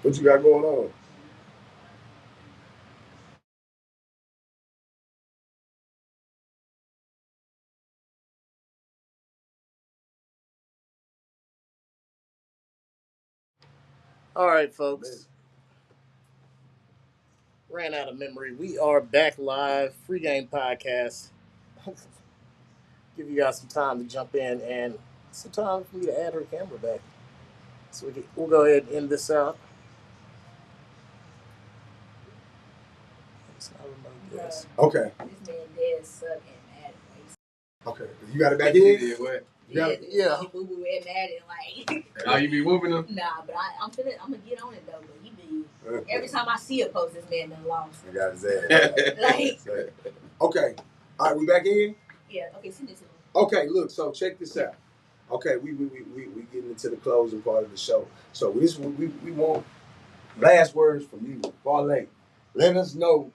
What you got going on? All right, folks. Ran out of memory. We are back live, free game podcast. Give you guys some time to jump in and some time for me to add her camera back. So we'll go ahead and end this out. It's not remote, yes. Okay. This man dead suck and mad. Okay. You got it back You in? did what? Yeah. Boo boo and mad and like. Oh, you be whooping them? Nah, but I'm gonna get on it though. But he be every time I see a post, this man done lost. I got his ass. Like. Okay. All right, we back in? Yeah. Okay. Send it to me. Okay, look, so check this out. Okay, we getting into the closing part of the show. So this we want last words from you, Parlay. Let us know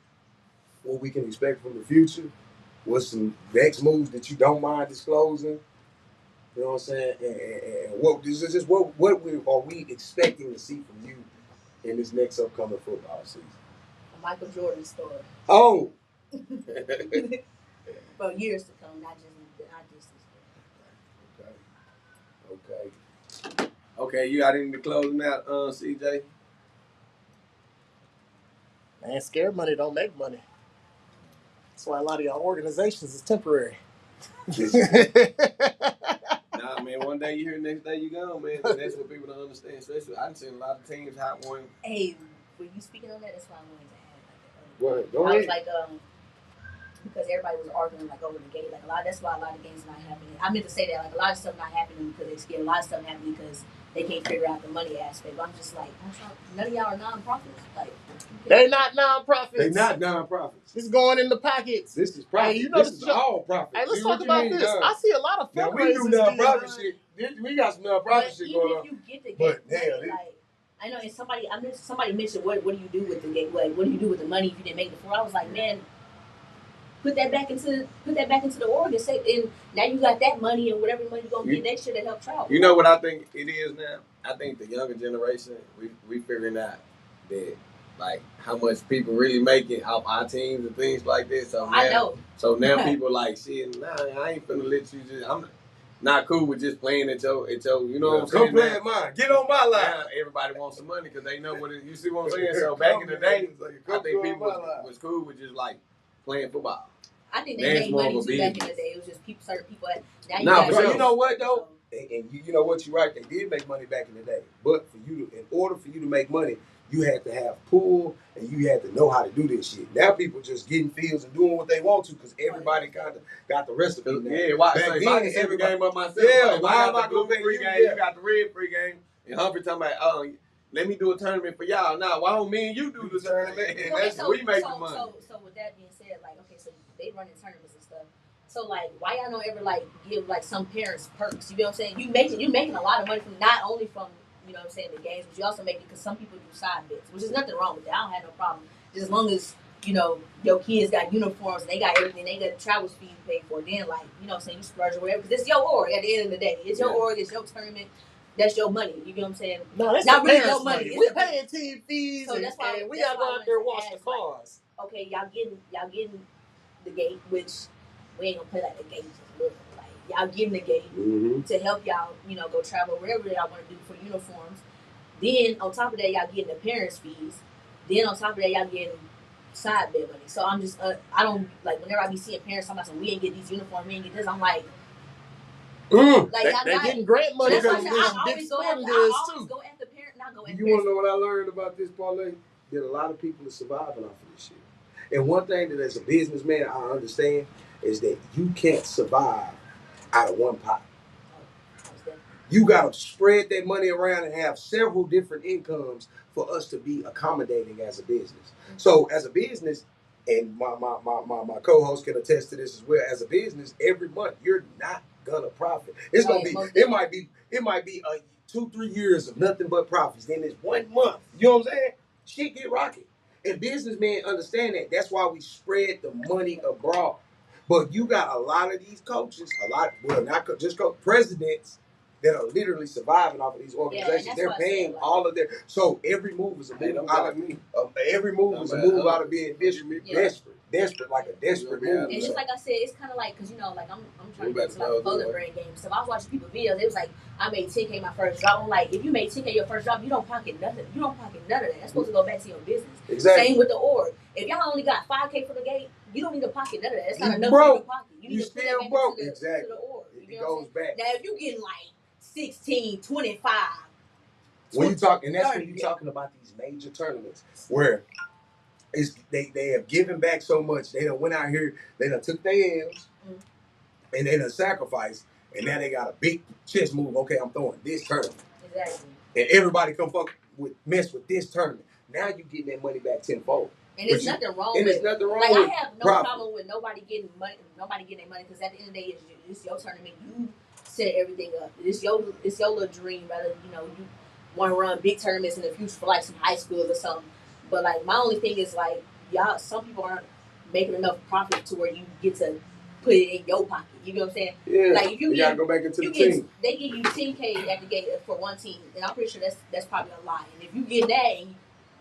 what we can expect from the future. What's some next moves that you don't mind disclosing? You know what I'm saying? And what this is just what are we expecting to see from you in this next upcoming football season? A Michael Jordan story. Oh. For years to come, not just. Okay. Okay, you got anything to closing out, CJ? Man, scared money don't make money. That's why a lot of y'all organizations is temporary. Nah, man, one day you here, next day you gone, man. And that's what people don't understand. Especially, I've seen a lot of teams hot one. Hey, when you speaking on that, that's why I wanted to Go ahead. Go I ahead. was like, because everybody was arguing like over the game. Like that's why a lot of games not happening. I meant to say that like a lot of stuff not happening because they scared. A lot of stuff happening because they can't figure out the money aspect. But I'm just like, none of y'all are non-profits. Like they not non-profits. They not non-profits. It's going in the pockets. This is profit. Hey, you know this is all profit. Hey, let's talk about this. I see a lot of now fundraisers. We do non-profit shit. We got some non-profit shit going on. Even if you get the game, but money, like I know, and somebody mentioned what do you do with the game? What do you do with the money if you didn't make it before? I was like, man. Put that back into the org and say, and now you got that money and whatever money you're gonna get next year to help travel. You know what I think it is now? I think the younger generation, we figuring out that like how much people really making off our teams and things like this. So now, I know. So now people like shit. Nah, I ain't finna let you just. I'm not cool with just playing at your. You know what I'm saying? Come play at mine. Get on my line. Now everybody wants some money because they know what it. You see what I'm saying? So back in the day, I think people was cool with just like playing football. I think they made money too back in the day. It was just certain people. Now you know what though, and you know what, you're right. They did make money back in the day, but in order for you to make money, you had to have pool and you had to know how to do this shit. Now people just getting fields and doing what they want to because everybody kind of got the recipe. Yeah, why? Back Then, then, every game up myself. Yeah, why am I going to free game? You got the red free game, and Humphrey talking about, let me do a tournament for y'all. Now, why don't me and you do the tournament? And that's we make the money. So with that being said, like, okay, so they running tournaments and stuff. So like, why y'all don't ever like give like some parents perks? You know what I'm saying? You making a lot of money from not only from you know what I'm saying the games, but you also make it because some people do side bits, which is nothing wrong with that. I don't have no problem. Just as long as you know your kids got uniforms and they got everything, they got travel fees paid for. Then like you know what I'm saying, you splurge or whatever because it's your org at the end of the day. It's your org. It's your tournament. That's your money. You know what I'm saying? No, that's not really your money. We're paying team fees, so that's why we gotta go out there and wash the cars. Like, okay, y'all getting the gate, which we ain't gonna play like the gate just look like y'all getting the gate to help y'all, you know, go travel wherever y'all want to do for uniforms. Then on top of that, y'all getting the parents' fees. Then on top of that, y'all getting side bed money. So I'm just, I don't like whenever I be seeing parents talking about, we ain't get these uniforms, we ain't get this. I'm like. Like they're getting grant money because I always go at the parent, not go at the parent. You want to know what I learned about this, Parlay? That a lot of people are surviving off of this shit. And one thing that as a businessman I understand is that you can't survive out of one pot. You got to spread that money around and have several different incomes for us to be accommodating as a business. So as a business, and my co-host can attest to this as well, as a business, every month you're not gonna profit. It's gonna be it might be 2-3 years of nothing but profits. Then it's 1 month. You know what I'm saying? Shit get rocky. And businessmen understand that. That's why we spread the money abroad. But you got a lot of these coaches, not just presidents that are literally surviving off of these organizations. that's They're why I paying said, like- all of their. So every move is a Hey, move don't out like of me. every move is a move out of being desperate, like a desperate move. And just like I said, it's kind of like, because, you know, like I'm trying to We get to like better other know, brand games. So I was watching people videos. It was like, I made 10K my first drop. I'm like, if you made 10K your first drop, you don't pocket nothing. You don't pocket none of that. That's supposed to go back to your business. Exactly. Same with the org. If y'all only got 5K for the gate, you don't need to pocket none of that. That's not You enough broke. for you to pocket. You You need to put still that back broke. into the, Exactly. to the org. It You know what I'm goes back. saying? Now, if you getting like 16, 25. When you talk, and that's when 30, you're talking about these major tournaments where they have given back so much. They done went out here, they done took their L's, and they done sacrificed, and now they got a big chess move. Okay, I'm throwing this tournament. Exactly. And everybody come mess with this tournament. Now you getting that money back tenfold. And there's nothing wrong And with there's nothing wrong like with I have no profit. problem with nobody getting money because at the end of the day it's your tournament. You set everything up. It's your little dream. Rather, you know, you want to run big tournaments in the future for like some high schools or something. But like my only thing is like y'all, some people aren't making enough profit to where you get to put it in your pocket. You know what I'm saying? Yeah. Like if you gotta get, go back into you the get, team. they give you 10K at the gate for one team, and I'm pretty sure that's probably a lie. And if you get that, and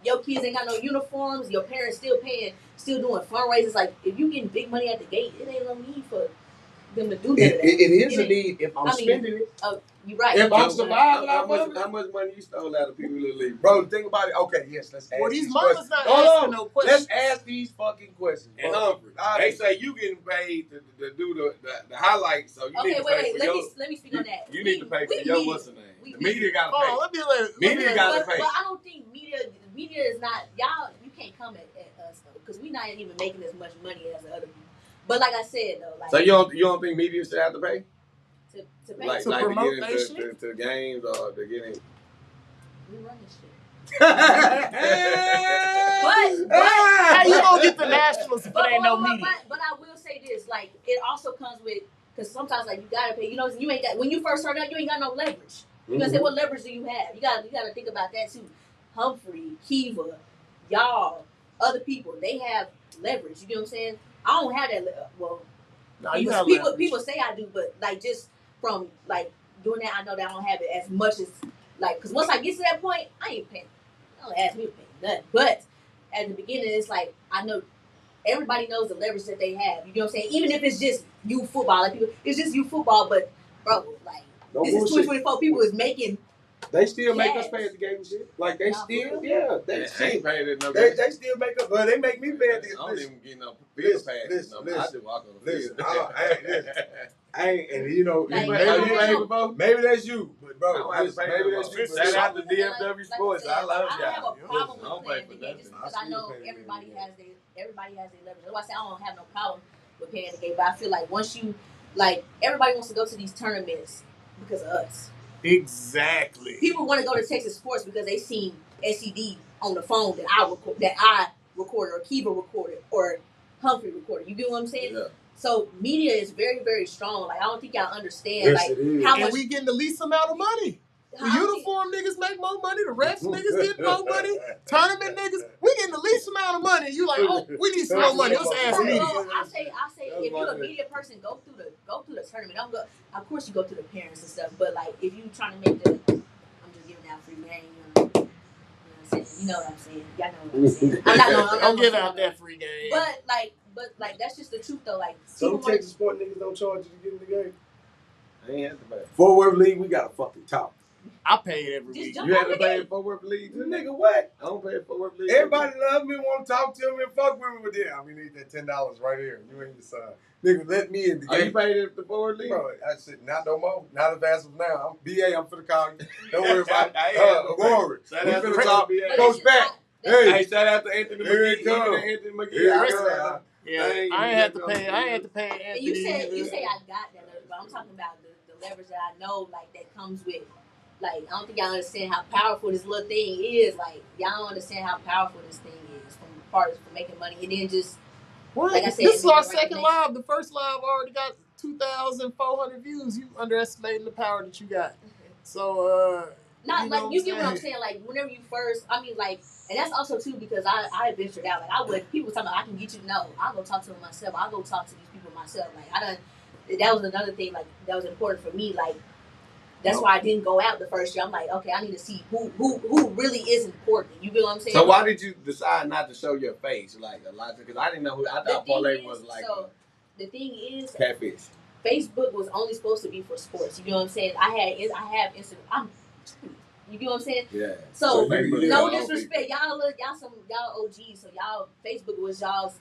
your kids ain't got no uniforms, your parents still paying, still doing fundraisers. Like if you getting big money at the gate, it ain't no need for them to do none of that. It is a ain't- need if I'm spending it. You're right. If I'm surviving, how I'm much money you stole out of people in the league? Bro, think about it. Okay, yes, let's ask Well, these these mamas questions. not Hold asking on. no questions. Let's ask these fucking questions. And bro. Humphrey, they say you getting paid to do the highlights, so you need Okay, to pay wait. for Let your. me speak on that. You need to pay for We your media. what's the name? We The media gotta Hold pay. on, let me Media gotta But pay. I don't think media is not y'all. You can't come at us though because we not even making as much money as the other people. But like I said though, like So you don't think media should have to pay? to pay Like To to promote get that into shit? to games or to get in. we run this shit. How you gonna get the Nationals if it ain't no media? But I will say this, like it also comes with because sometimes like you gotta pay. You know, you ain't got when you first start out, you ain't got no leverage. You gonna say what leverage do you have? You gotta think about that too. Humphrey, Kiva, y'all, other people, they have leverage. You know what I'm saying? I don't have that. Well, No, you have people say I do, but like just from like doing that, I know that I don't have it as much as like because once I get to that point, I ain't paying. Don't ask me to pay nothing. But at the beginning, it's like I know everybody knows the leverage that they have. You know what I'm saying? Even if it's just you football, like people, it's just you football. But bro, like No this is bullshit. 2024. People is making. They still make us Yes. pay at the game and shit. Like they Nah, still, for real? yeah, they They still, ain't paying it no they game. still make us. Well, they make me pay at the. I don't even get no listen, field passes. listen, No, I listen, just walk on the listen, field. I ain't, and you know, Like, maybe, I don't know. before? maybe that's you, but bro, I don't have to listen, pay maybe no that's more. you. Listen, But Shout out listen, to DFW Sports. I love I don't have y'all. a problem I don't with pay paying for the game nothing. just I because I still know pay the everybody game. has their leverage. That's why I say I don't have no problem with paying the game. But I feel like once you like everybody wants to go to these tournaments because of us. Exactly. People want to go to Texas Sports because they seen SED on the phone that I recorded or Kiva recorded or Humphrey recorded. You get what I'm saying? Yeah. So media is very, very strong. Like I don't think y'all understand Yes, like it is. how And much we getting the least amount of money. The how- uniform niggas make more money. The refs niggas getting more money. Tournament niggas, we getting the least amount of money. You like, oh, we need some more money. Let's ask media. I say if you're a media person, go through the tournament. Of course you go through the parents and stuff, but like if you trying to make I'm just giving out free game. You know what I'm saying? Y'all know what I'm saying. I'm not gonna Don't give say out no. that free game. But like that's just the truth though. Like Some people wanna- Texas sport niggas don't charge you to get in the game. I ain't have to pay. Fort Worth League, we gotta fucking talk. I pay it every Just week. jump You on had the to pay game. for Worth League too? Nigga, what? I don't pay for Worth League. Everybody love me, want to talk to me, and fuck with me, but then I mean, need that $10 right here. You ain't decide. Nigga, let me in the Are you game. paid it the Worth League? Bro, I said, not no more. Not as fast as now. I'm BA, I'm finna call you. Don't worry about I it. ain't had to pay. Rory, we Shout out to finna talk. BA. But Coach that's back. just Hey. Hey, shout out to Anthony Here McGee. it come. Even Anthony McGee. Here I it heard come. that. Yeah, I ain't I ain't even had to got pay. no I ain't had to money. pay Anthony. And you say either. I got that leverage, but I'm talking about the leverage that I know like that comes with. Like I don't think y'all understand how powerful this little thing is. Like y'all don't understand how powerful this thing is from part for making money, and then just What? like I said, This is our making second recognition. live. The first live already got 2,400 views. You underestimating the power that you got. So, Not you know like what you I'm get what I'm saying? saying. Like whenever you first, I mean, like, and that's also too because I ventured out. Like I would people talking about I can get you. No, I'll go talk to them myself. I'll go talk to these people myself. Like I done. That was another thing. Like that was important for me. Like That's why I didn't go out the first year. I'm like, okay, I need to see who really is important. You get what I'm saying? So why did you decide not to show your face like a lot? Because I didn't know who. I thought Parlay was like. So the thing is, catfish. Facebook was only supposed to be for sports. You know what I'm saying? I have Instagram. You get what I'm saying? Yeah. So no disrespect, y'all OGs. So y'all Facebook was y'all's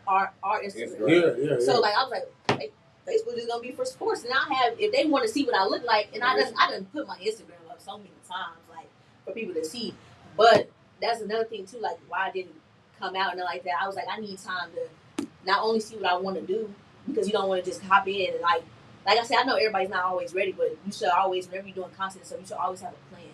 our Instagram. Yeah. So like I was like, hey, Facebook is gonna be for sports, and I have if they want to see what I look like, and I didn't put my Instagram up so many times like for people to see. But that's another thing too, like why I didn't come out and like that. I was like, I need time to not only see what I want to do, because you don't want to just hop in and like I said, I know everybody's not always ready, but you should always, whenever you're doing content, so you should always have a plan.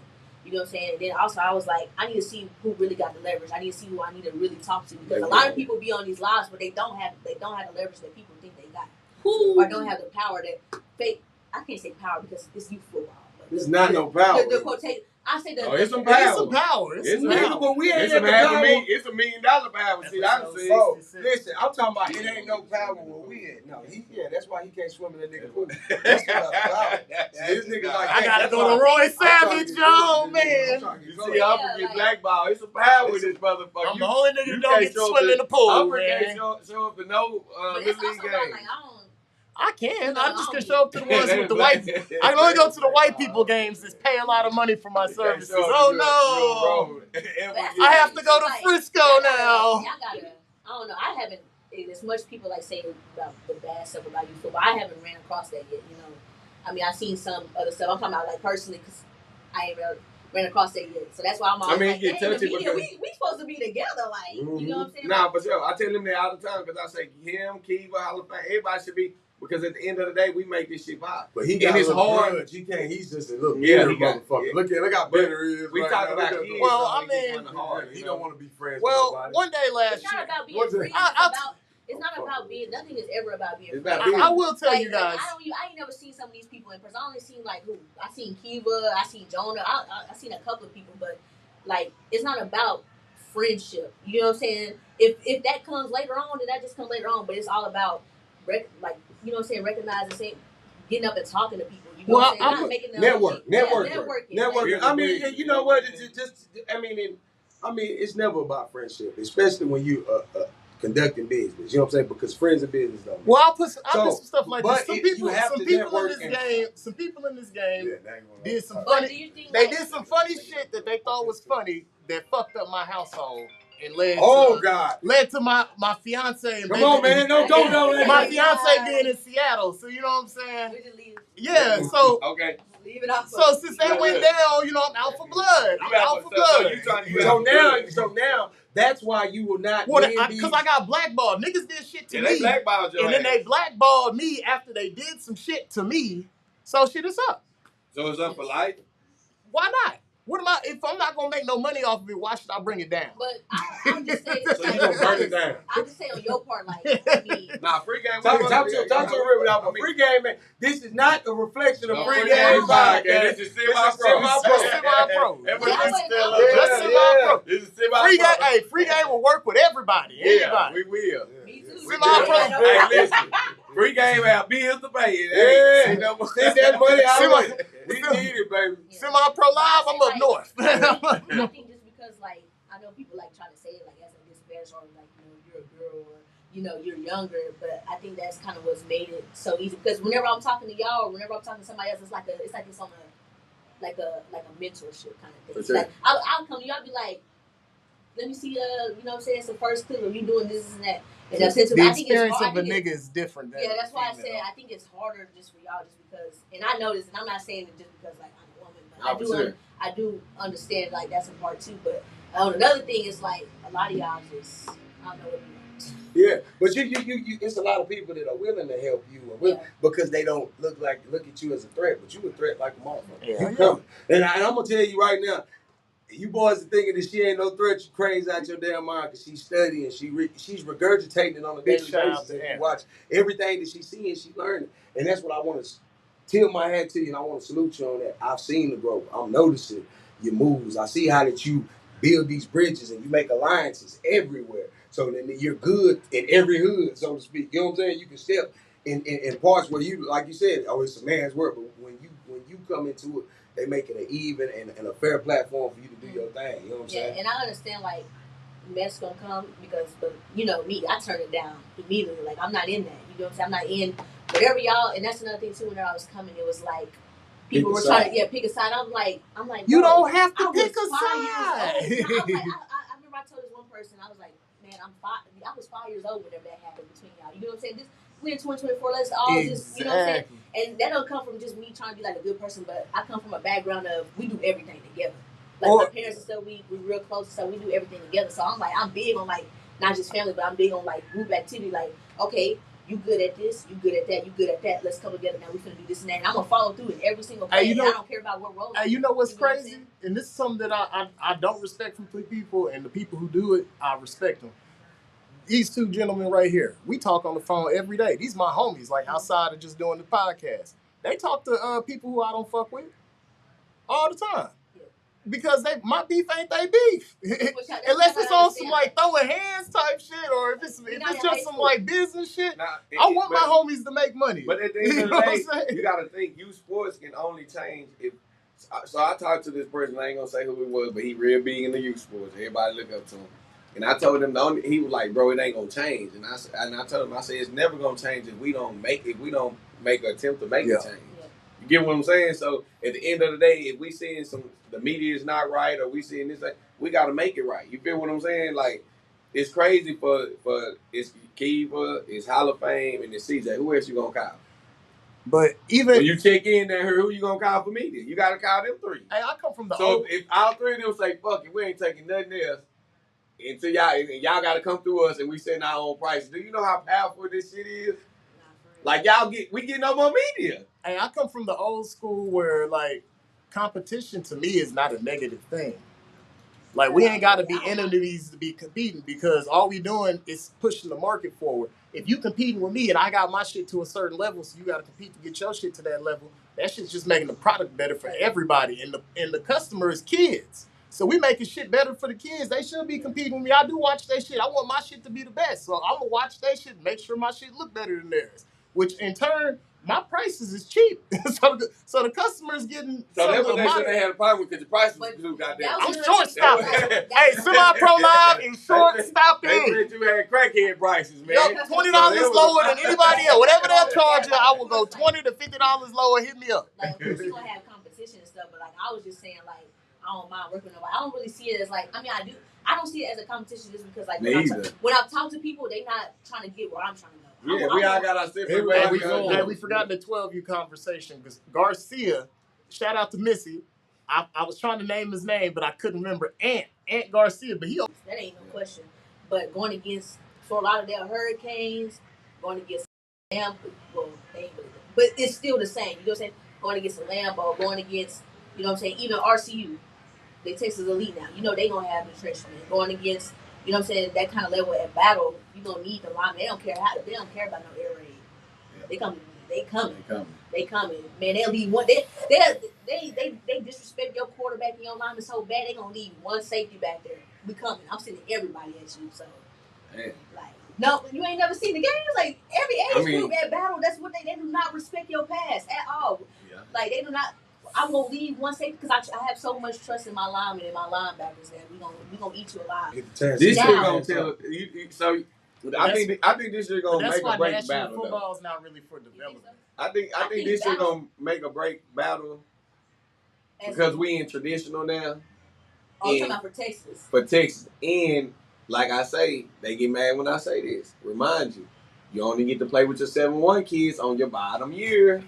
You know what I'm saying? And then also I was like, I need to see who really got the leverage. I need to see who I need to really talk to, because a lot of people be on these lives, but they don't have the leverage that people think they got, or don't have the power that fake. I can't say power because it's youth football. It's not no power. The quotation. I say that. It's some power. It's some power. It's some but we ain't It's at the power. It's $1 million power. See, I see. Bro, listen, I'm talking about it ain't no power where we at. No, that's why he can't swim in that nigga pool. That's what I'm about. This nigga like, I gotta go to Roy Savage, yo, man. You see, I'm gonna get blackballed. It's a power with this motherfucker. I'm the only nigga who don't get to swim in the pool, I'm man. show up to no Little League game. I can. I'm just gonna show up to the ones with the white. I can only go to the white people games that pay a lot of money for my services. Oh no! I have to go to Frisco now. I don't know. I haven't, as much people like saying about the bad stuff about youth football, I haven't ran across that yet. You know, I mean, I've seen some other stuff. I'm talking about like personally, because I ain't ran across that yet. So that's why I'm always like, get touchy because we supposed to be together, like you know what I'm saying? Nah, but yo, I tell them that all the time because I say him, Kiva, Hall of Fame, everybody should be. Because at the end of the day, we make this shit pop. But he got his hard. Grudge. He can't. He's just a little bitter motherfucker. Look how bitter he is. We talk about kids. Well, I mean, he don't want to be friends. Well, with nobody. one day last year, it's not about being. Nothing is ever about being. I will tell you guys. I ain't never seen some of these people in person. I only seen like who. I seen Kiva. I seen Jonah. I seen a couple of people, but like it's not about friendship. You know what I'm saying? If that comes later on, then that just comes later on. But it's all about like. You know what I'm saying? Recognizing, getting up and talking to people. You know what I'm saying? Not making them networking. I mean, you know what? I mean, it's never about friendship, especially when you conducting business. You know what I'm saying? Because friends and business don't. Well, I'll put some stuff like this. Some people in this game did some funny. They did some funny shit that they thought was funny that fucked up my household. And led to my fiance. Come on, man, don't my fiance being in Seattle, so you know what I'm saying. Yeah, so okay. Leave it off. So since that went down, you know, I'm out for blood. So now that's why you will not. Because I got blackballed. Niggas did shit to me. They blackballed your and then they blackballed me after they did some shit to me. So shit is up. So it's up for life. Why not? What am I? If I'm not gonna make no money off of it, why should I bring it down? But I'm just saying. So you gonna burn it down? I'm just saying on your part, like. I mean, free game. Talk to her without free game, man. This is not a reflection of free game podcast. This is semi-pro. Semi-pro. This is semi-pro. Free game will work with everybody. Yeah, we will. Me too. Semi-pro. Hey, listen. Free game have bills to pay. Send that money out. We need it, baby. Semi-pro live, I'm up north. I think just because, like, I know people like try to say it like as a disadvantage or like, you know, you're a girl or you know you're younger, but I think that's kind of what's made it so easy. Because whenever I'm talking to y'all or whenever I'm talking to somebody else, it's like it's on a mentorship kind of thing. Sure. Like I'll come to you, I'll be like, let me see, you know what I'm saying, some first clip of you doing this and that. And the experience of a nigga is different. Yeah, that's why I said I think it's harder just for y'all, just because. And I know this, and I'm not saying it just because like I'm a woman, but I do understand like that's a part too. But another thing is like a lot of y'all just I don't know what you want. Yeah, but you it's a lot of people that are willing to help you, because they don't look at you as a threat, but you a threat like a motherfucker. Yeah. And I'm gonna tell you right now. You boys are thinking that she ain't no threat. You crazy out your damn mind because she's studying. She's regurgitating it on a daily basis. And you watch everything that she's seeing, she's learning. And that's what I want to tip my hat to you, and I want to salute you on that. I've seen the growth. I'm noticing your moves. I see how that you build these bridges and you make alliances everywhere. So then you're good in every hood, so to speak. You know what I'm saying? You can step in parts where you, like you said, oh, it's a man's work, but when you come into it, they make it an even and a fair platform for you to do your thing. You know what I'm saying? And I understand like mess gonna come because, but you know me, I turn it down immediately. Like I'm not in that. You know what I'm saying? I'm not in whatever y'all. And that's another thing too. When I was coming, it was like people were trying to pick a side. I'm like, you don't have to I pick was a 5 side. years old. I remember I told this one person, I was like, man, I was 5 years old whenever that happened between y'all. You know what I'm saying? We're in 2024. Let's all just, you know what I'm saying? And that don't come from just me trying to be like a good person, but I come from a background of we do everything together. Like my parents and stuff, we real close, so we do everything together. So I'm big on like not just family, but I'm big on like group activity. Like, okay, you good at this, you good at that, you good at that. Let's come together now. We finna do this and that. And I'm gonna follow through in every single play. I don't care about what role. You know what's crazy? And this is something that I don't respect from people, and the people who do it, I respect them. These two gentlemen right here, we talk on the phone every day. These my homies, like outside of just doing the podcast. They talk to people who I don't fuck with all the time. Because my beef ain't they beef. Unless it's on some like throwing hands type shit, or if it's just some like business shit. I want my homies to make money. But at the end of the day, you gotta think youth sports can only change if. So I talked to this person. I ain't gonna say who it was, but he real big in the youth sports. Everybody look up to him. And I told him he was like, bro, it ain't gonna change. And I told him, I said, it's never gonna change if we don't make an attempt to make it change. You get what I'm saying? So at the end of the day, if we seeing the media is not right, or we seeing this, we gotta make it right. You feel what I'm saying? Like, it's crazy for it's Kiva, it's Hall of Fame, and it's CJ. Who else you gonna call? But even when you check in there, who you gonna call for media? You gotta call them three. Hey, I come from the so if all three of them say, fuck it, we ain't taking nothing else. Until y'all gotta come through us and we setting our own prices. Do you know how powerful this shit is? Like we get no more media. Hey, I come from the old school where like competition to me is not a negative thing. Like we ain't gotta be enemies to be competing, because all we doing is pushing the market forward. If you competing with me and I got my shit to a certain level, so you gotta compete to get your shit to that level, that shit's just making the product better for everybody. And the customer is kids. So we making shit better for the kids. They should be competing with me. I do watch their shit. I want my shit to be the best. So I'm gonna watch their shit and make sure my shit look better than theirs. Which in turn, my prices is cheap. so the customer's getting. So that's what they had a problem with, because the prices was too goddamn. I'm short stopping. Hey, Semi-Pro Live is short stopping. They said you had crackhead prices, man. Yo, $20 lower than anybody else. Whatever they'll charge you, I will go $20 to $50 lower. Hit me up. Like, of course, you're gonna have competition and stuff, but like I was just saying, like, I don't mind working with nobody. I don't really see it as like, I mean, I do. I don't see it as a competition just because, like, when I talk to people, they not trying to get where I'm trying to go. Yeah, we all got our different ways. Hey, we forgot the 12U conversation, because Garcia, shout out to Missy. I was trying to name his name, but I couldn't remember. Ant Garcia, but that ain't no question. But going against Fort Lauderdale Hurricanes, going against Lambo, well, they ain't really good, but it's still the same. You know what I'm saying? Going against a Lambo, going against, you know what I'm saying, even RCU. They Texas Elite now. You know they gonna have nutrition. Going against, you know what I'm saying, that kind of level at battle, you gonna need the line. They don't care about no air raid. Yeah. They coming. Man, they'll leave one. They disrespect your quarterback and your lineman so bad. They gonna leave one safety back there. We coming. I'm sending everybody at you. So, like, no, you ain't never seen the games. Like every age group at battle, that's what they do not respect your pass at all. Yeah. Like they do not. I'm gonna leave one safety because I have so much trust in my linemen and my linebackers that we gonna eat you alive. This year gonna tell you. So I think this year gonna make a break battle. Football is not really for development. I think this year gonna make a break battle because we in traditional now. Oh, I'm talking about for Texas. For Texas, and like I say, they get mad when I say this. Remind you only get to play with your 7-1 kids on your bottom year.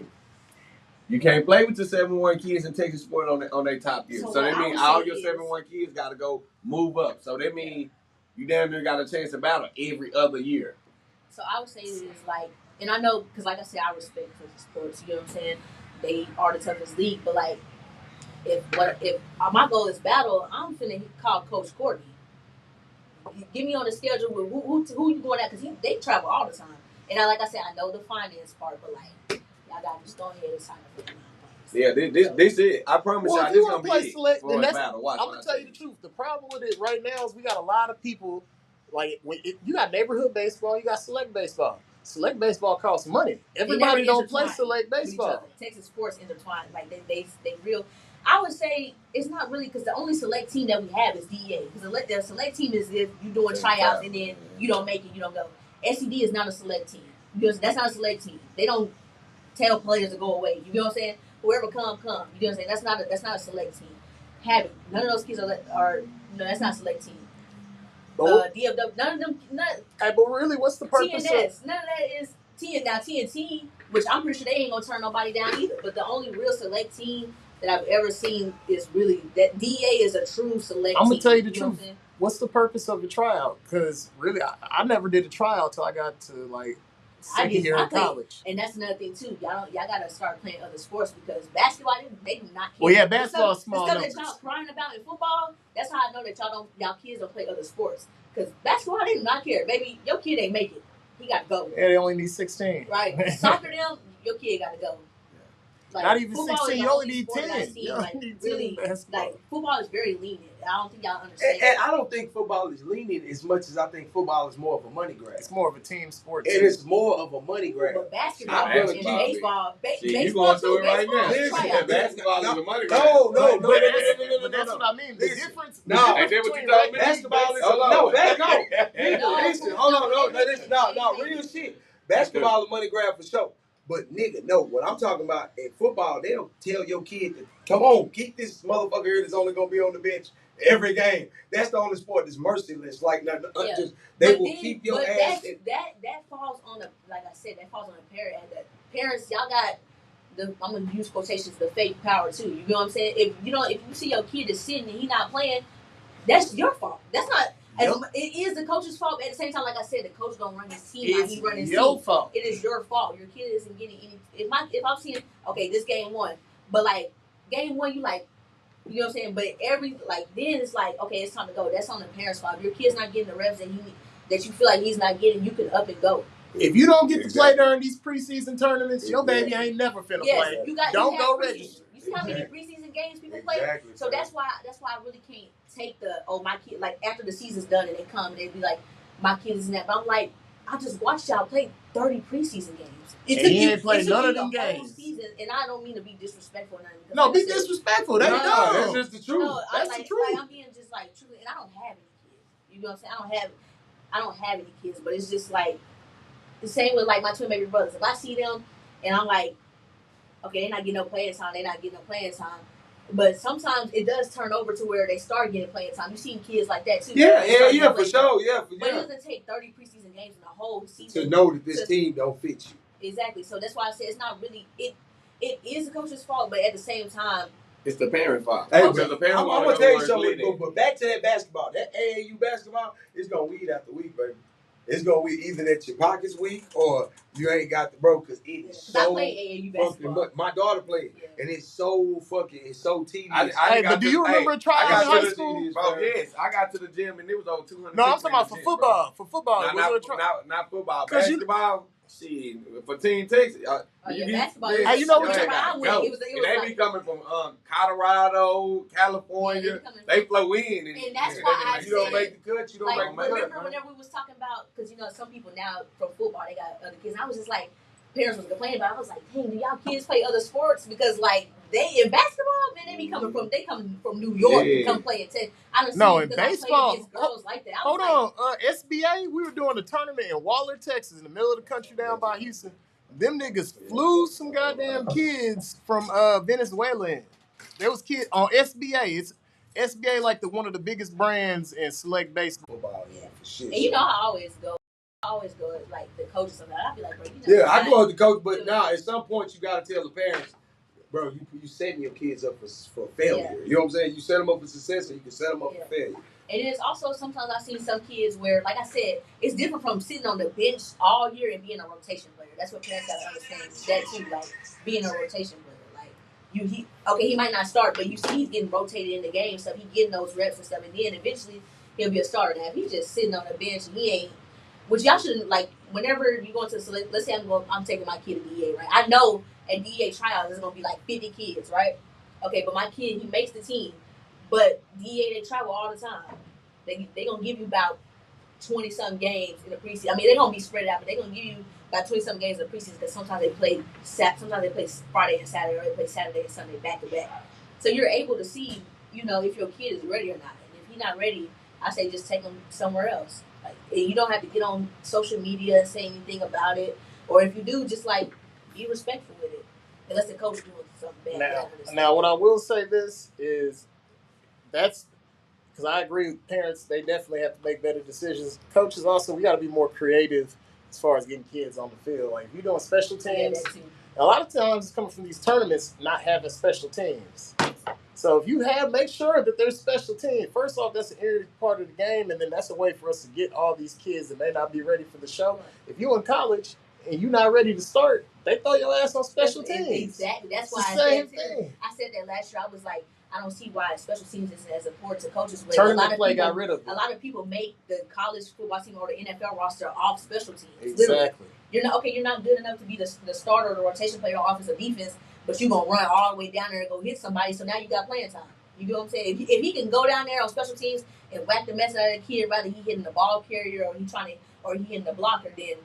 You can't play with your 7-1 kids in Texas sport on their top year. So that means all your 7-1 kids got to go move up. So that means you damn near got a chance to battle every other year. So I would say it is like, and I know, because like I said, I respect Texas sports. You know what I'm saying? They are the toughest league. But like, if my goal is battle, I'm finna call Coach Courtney. Get me on the schedule with who you going at, because they travel all the time. And like I said, I know the finance part, but like, y'all got to just go ahead and sign up for it. Yeah, this it. I promise y'all, this gonna be it for a battle. I'm gonna tell you the truth. The problem with it right now is we got a lot of people. Like you got neighborhood baseball, you got select baseball. select baseball costs money. They never Everybody don't play intertwine select with each baseball. other. Texas sports intertwined. Like they real. I would say it's not really because the only select team that we have is DEA. Because the select team is if you're doing tryouts and then you don't make it, you don't go. SED is not a select team. Because that's not a select team. They don't tell players to go away. You know what I'm saying? Whoever come. You know what I'm saying? That's not a select team. Habit. None of those kids are no, that's not a select team. DFW, none of them. Hey, but really, what's the purpose TNS, none of that is TNT, which I'm pretty sure they ain't gonna turn nobody down either. But the only real select team that I've ever seen is really that DA is a true select. I'm gonna team, tell you the truth. What's the purpose of a tryout? Because really, I never did a tryout till I got to like second year in college. And that's another thing too. Y'all gotta start playing other sports because basketball they do not care. Well, yeah, basketball is small numbers. The stuff that y'all crying about in football, that's how I know that y'all kids don't play other sports. Because basketball, they do not care. Baby, your kid ain't make it. He got to go. Yeah, they only need 16. Right. Soccer, them, your kid got to go. Like, not even 16. You only need 10. Really, like, football is very lenient. I don't think y'all understand. And I don't think football is lenient as much as I think football is more of a money grab. It's more of a team sport. It is more of a money grab. But basketball and baseball, you going through it right now. Basketball is a money grab. No. But that's what I mean. The difference. No, basketball is Listen, hold on. No, real shit. Basketball is a money grab for sure. But nigga, no, what I'm talking about in football, they don't tell your kid to come on, keep this motherfucker here that's only gonna be on the bench every game. That's the only sport that's merciless. Like they will keep your ass. That falls on like I said, that falls on the parent. Parents, y'all got I'm gonna use quotations, the fake power too. You know what I'm saying? If you see your kid is sitting and he not playing, that's your fault. That's not. Yep. It is the coach's fault. But at the same time, like I said, the coach gonna run his team. He run his your team. Fault. It is your fault. Your kid isn't getting any. If I'm seeing, okay, this game one, but like game one, you like, you know what I'm saying. But then it's like, okay, it's time to go. That's on the parents' fault. If your kid's not getting the reps that you feel like he's not getting, you can up and go. If you don't get to play during these preseason tournaments, your baby ain't never finna play. Don't go register. You see how many preseason games people play? So that's why I really can't take my kid, like after the season's done and they come and they be like, my kid is in that. But I'm like, I just watched y'all play 30 preseason games. He ain't played none of them games. Season, and I don't mean to be disrespectful or nothing. No, be disrespectful. That's just the truth. That's the truth. Like, I'm being just like true, and I don't have any kids. You know what I'm saying? I don't have any kids, but it's just like the same with like my twin baby brothers. If I see them and I'm like, okay, they're not getting no playing time. But sometimes it does turn over to where they start getting playing time. You've seen kids like that too. Yeah, for sure. But it doesn't take 30 preseason games in the whole season to know that this team don't fit you. Exactly. So that's why I say it's not really it is the coach's fault, but at the same time, it's the parent's fault. Hey, I'm gonna tell you something. But back to that basketball, that AAU basketball, it's gonna weed after week, baby. It's gonna be either that your pocket's weak or you ain't got the bro, because it is so. I play AAU basketball. My daughter played, and it's so tedious. But do you remember trying in high school? Yes, I got to the gym and it was over 200. No, I'm talking about for football. For football, not football. Basketball. Shit, for Team Texas. Basketball. Hey, you know what? They be coming from Colorado, California. They flow in, and that's why you don't make the cut. You don't make the cut. Remember whenever we was talking about, because some people now from football they got other kids. And I was just like, parents was complaining about it. I was like, dang, do y'all kids play other sports? Because like they in basketball, man, they come from New York to come play at 10. No, in baseball, girls like that. Hold on, SBA, we were doing a tournament in Waller, Texas, in the middle of the country down by Houston. Them niggas flew some goddamn kids from Venezuela in. There was kids on SBA. It's SBA like one of the biggest brands in select baseball. Yeah, for sure. And you know how I always go like the coach or something. I'll be like, bro, I go with the coach, but at some point you gotta tell the parents, bro, you setting your kids up for failure. Yeah. You know what I'm saying? You set them up for success, or you can set them up for failure. And it's also sometimes I've seen some kids where, like I said, it's different from sitting on the bench all year and being a rotation player. That's what parents gotta understand. That too, like being a rotation player. Like he might not start, but you see he's getting rotated in the game, so he getting those reps and stuff, and then eventually he'll be a starter. Now if he's just sitting on the bench and he ain't, which y'all shouldn't, like, whenever you go into select, let's say I'm taking my kid to DEA, right? I know at DEA tryouts there's gonna be like 50 kids, right? Okay, but my kid, he makes the team, but DEA they travel all the time. They gonna give you about 20-some games in the preseason. I mean, they're gonna be spread out, but they're gonna give you about 20-some games in the preseason because sometimes they play Friday and Saturday, or they play Saturday and Sunday back to back. So you're able to see, if your kid is ready or not. And if he's not ready, I say just take him somewhere else. Like, you don't have to get on social media and say anything about it, or if you do, just like be respectful with it, unless the coach doing something bad. Now, what I will say this is that's. Because I agree with parents, they definitely have to make better decisions. Coaches also, we got to be more creative as far as getting kids on the field. Like, if you're doing special teams, a lot of times it's coming from these tournaments not having special teams. So if you make sure that there's special teams. First off, that's an integral part of the game, and then that's a way for us to get all these kids that may not be ready for the show. If you're in college and you're not ready to start, they throw your ass on special teams. Exactly. That's why I said that last year. I was like, I don't see why special teams isn't as important to coaches. Tournament play got rid of it. A lot of people make the college football team or the NFL roster off special teams. Exactly. Literally. You're not good enough to be the starter or the rotation player on offense or defense, but you're going to run all the way down there and go hit somebody, so now you got playing time. You know what I'm saying? If he can go down there on special teams and whack the mess out of the kid, whether he hitting the ball carrier or he hitting the blocker, then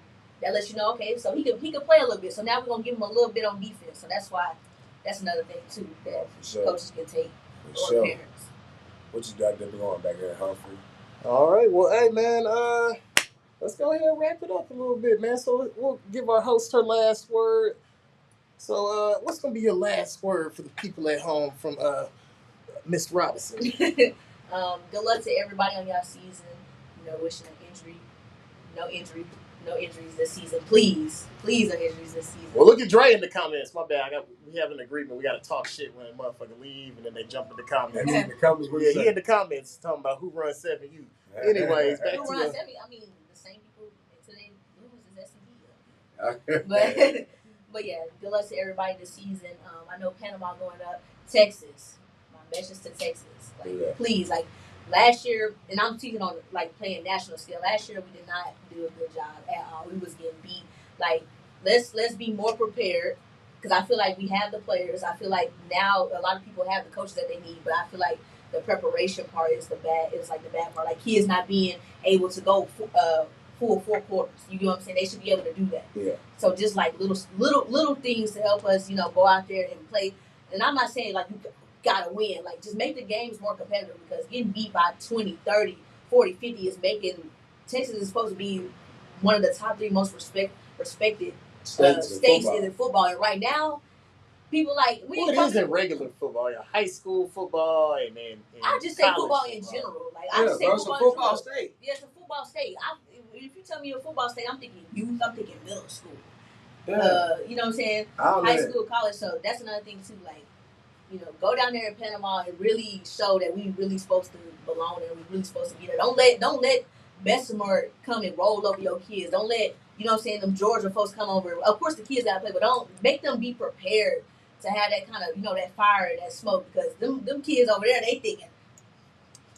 that lets you know, okay, so he can play a little bit. So now we're going to give him a little bit on defense. So that's why that's another thing, too, that coaches can take. Or parents. What you got them going back there, Humphrey? All right. Well, hey, man, let's go ahead and wrap it up a little bit, man. So we'll give our host her last word. So what's going to be your last word for the people at home from Miss Robinson? Good luck to everybody on y'all season. Wishing no injuries this season. Please, no injuries this season. Well, look at Dre in the comments. My bad. We have an agreement. We got to talk shit when a motherfucker leave, and then they jump in the comments. And in the comments, he in the comments talking about who runs 7U. Anyways, back who to runs 7U? I mean, the same people until they lose is S&P. But yeah, good luck to everybody this season. I know Panama going up. Texas. My message to Texas. Please, last year, and I'm speaking on playing national scale. Last year we did not do a good job at all. We was getting beat. Let's be more prepared, because I feel like we have the players. I feel like now a lot of people have the coaches that they need, but I feel like the preparation part is the bad. It's the bad part. Kids not being able to go full 4 quarters. You know what I'm saying? They should be able to do that. Yeah. So just little things to help us, go out there and play. And I'm not saying you gotta win. Just make the games more competitive, because getting beat by 20, 30, 40, 50 is making Texas is supposed to be one of the top 3 most respected states in football. And right now, people it isn't regular football, high school football, and I just say football in general. I just say football state. Yeah, it's a football state. If you tell me a football state, I'm thinking youth. I'm thinking middle school. Yeah. You know what I'm saying? High school, college. So that's another thing too. Go down there in Panama and really show that we really supposed to belong there. We really supposed to be there. Don't let Bessemer come and roll over your kids. Don't let them Georgia folks come over. Of course, the kids gotta play, but don't make them be prepared to have that kind of that fire, that smoke, because them kids over there, they thinking,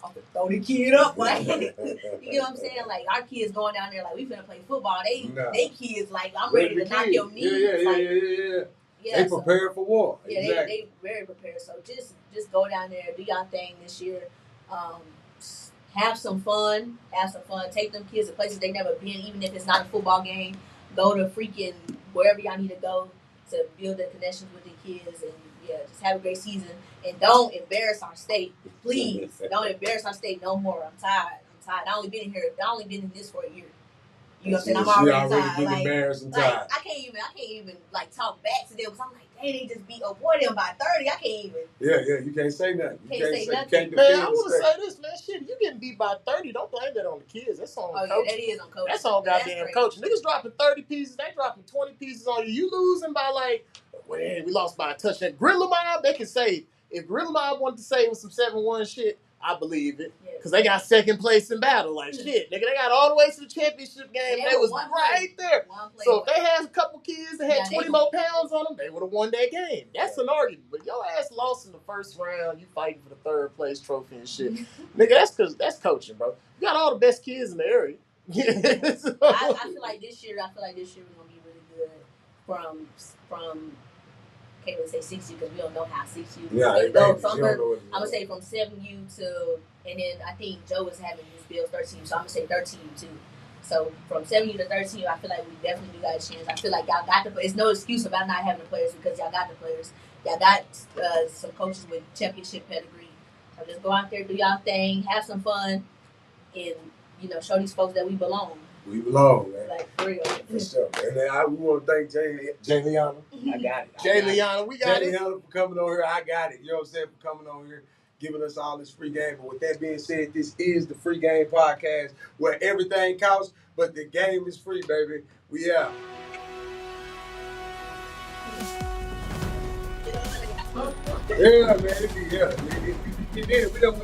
I'm gonna throw the kid up, right? You get what I'm saying? Our kids going down there we finna play football. They kids I'm ready to knock your knees. Yeah, they prepared for war. Yeah, exactly. they very prepared. So just go down there, do y'all thing this year. Have some fun. Take them kids to places they never been, even if it's not a football game. Go to freaking wherever y'all need to go to build the connections with the kids, and just have a great season. And don't embarrass our state, please. Don't embarrass our state no more. I'm tired. I only been in this for a year. You know what I'm saying? I'm already tired. I can't even talk back to them, because I'm dang, they just beat avoid them by 30. I can't even. Yeah, you can't say nothing. You can't say nothing. Man, I want to say this, man. Shit, you getting beat by 30. Don't blame that on the kids. That's on coach. Yeah, that is on coach. That's on goddamn coach. Niggas dropping 30 pieces. They dropping 20 pieces on you. You losing by we lost by a touchdown. Gorilla Mob, they can say. If Gorilla Mob wanted to say it was some 7-1 shit, I believe it. Because they got second place in battle. Shit, nigga, they got all the way to the championship game. They was right there. So if they had a couple kids that had 20 more pounds on them, they would have won that game. That's an argument. But your ass lost in the first round. You fighting for the 3rd place trophy and shit. Nigga, that's coaching, bro. You got all the best kids in the area. So. I feel like this year we're gonna be really good from can't really say 6U, because we don't know how 6U go. I'm gonna say from 7U to And then I think Joe is having his Bills 13, so I'm gonna say 13 too. So from 7U to 13U, I feel like we definitely do got a chance. I feel like y'all got the. It's no excuse about not having the players because y'all got the players. Y'all got some coaches with championship pedigree. So just go out there, do y'all thing, have some fun, and show these folks that we belong. We belong, man. Like for real. For sure. And then we want to thank Jay Liana. I got it. Jay Liana, we got Jay it. Liana for coming on here. I got it. You know what I'm saying? For coming on here, giving us all this free game. But with that being said, this is the Free Game Podcast where everything counts, but the game is free, baby. We out. Yeah, man. Yeah. We don't